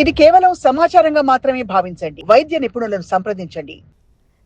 ఇది కేవలం సమాచారంగా మాత్రమే భావించండి. వైద్య నిపుణులను సంప్రదించండి.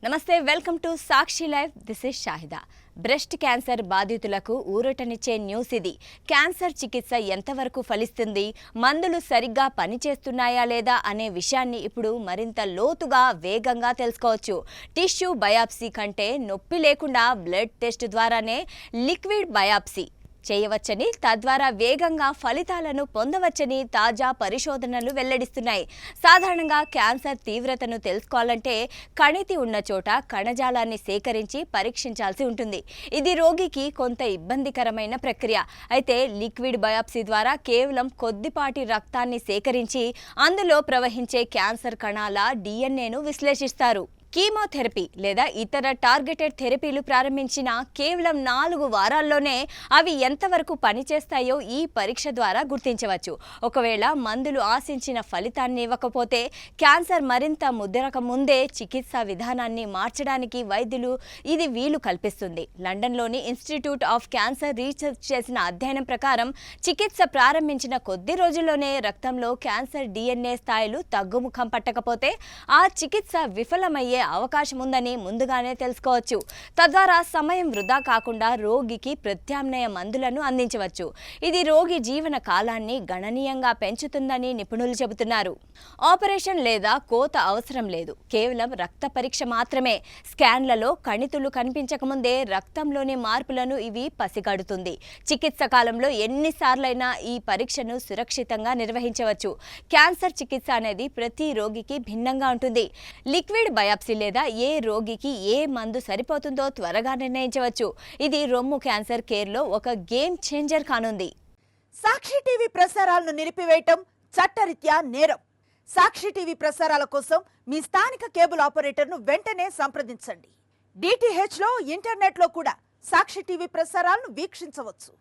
నమస్తే, welcome to Sakshi live. This is Shahida. Breast cancer బాధితులకు ఊరటనిచ్చే న్యూస్ ఇది. క్యాన్సర్ చికిత్స ఎంతవరకు ఫలిస్తుంది, మందులు సరిగ్గా పనిచేస్తున్నాయా లేదా అనే విషయాన్ని ఇప్పుడు మరింత లోతుగా వేగంగా తెలుసుకోవచ్చు. టిష్యూ బయాప్సీ కంటే నొప్పి లేకుండా బ్లడ్ టెస్ట్ ద్వారానే లిక్విడ్ బయాప్సీ చేయవచ్చని, తద్వారా వేగంగా ఫలితాలను పొందవచ్చని తాజా పరిశోధనలు వెల్లడిస్తున్నాయి. సాధారణంగా క్యాన్సర్ తీవ్రతను తెలుసుకోవాలంటే కణితి ఉన్న చోట కణజాలాన్ని సేకరించి పరీక్షించాల్సి ఉంటుంది. ఇది రోగికి కొంత ఇబ్బందికరమైన ప్రక్రియ. అయితే లిక్విడ్ బయాప్సీ ద్వారా కేవలం కొద్దిపాటి రక్తాన్ని సేకరించి అందులో ప్రవహించే క్యాన్సర్ కణాల డిఎన్ఏను విశ్లేషిస్తారు. కీమోథెరపీ లేదా ఇతర టార్గెటెడ్ థెరపీలు ప్రారంభించిన కేవలం 4 వారాల్లోనే అవి ఎంతవరకు పనిచేస్తాయో ఈ పరీక్ష ద్వారా గుర్తించవచ్చు. ఒకవేళ మందులు ఆశించిన ఫలితాన్ని ఇవ్వకపోతే క్యాన్సర్ మరింత ముదరక ముందే చికిత్సా విధానాన్ని మార్చడానికి వైద్యులు ఇది వీలు కల్పిస్తుంది. లండన్లోని ఇన్స్టిట్యూట్ ఆఫ్ క్యాన్సర్ రీసెర్చ్ చేసిన అధ్యయనం ప్రకారం చికిత్స ప్రారంభించిన కొద్ది రోజుల్లోనే రక్తంలో క్యాన్సర్ డిఎన్ఏ స్థాయిలు తగ్గుముఖం పట్టకపోతే ఆ చికిత్స విఫలమయ్యే అవకాశం ఉందని ముందుగానే తెలుసుకోవచ్చు. తద్వారా సమయం వృధా కాకుండా రోగికి ప్రత్యామ్నాయ మందులను అందించవచ్చు. ఇది రోగి జీవన కాలాన్ని గణనీయంగా పెంచుతుందని నిపుణులు చెబుతున్నారు. ఆపరేషన్ లేదా కోత అవసరం లేదు. కేవలం రక్త పరీక్ష మాత్రమే. స్కాన్లలో కణితులు కనిపించకముందే రక్తంలోని మార్పులను ఇవి పసిగడుతుంది. చికిత్స కాలంలో ఎన్నిసార్లైనా ఈ పరీక్షను సురక్షితంగా నిర్వహించవచ్చు. క్యాన్సర్ చికిత్స అనేది ప్రతి రోగికి భిన్నంగా ఉంటుంది. లిక్విడ్ బయాప్సీ లేదా ఏ రోగికి ఏ మందు సరిపోతుందో త్వరగా నిర్ణయించవచ్చు. ఇది రొమ్ము క్యాన్సర్ కేర్లో ఒక గేమ్ చేంజర్ కానుంది. సాక్షి టీవీ ప్రసారాలను నిలిపివేయటం చట్టరీత్యా నేరం. సాక్షి టీవీ ప్రసారాల కోసం మీ స్థానిక కేబుల్ ఆపరేటర్ను వెంటనే సంప్రదించండి. డిటిహెచ్లో, ఇంటర్నెట్లో కూడా సాక్షి టీవీ ప్రసారాలను వీక్షించవచ్చు.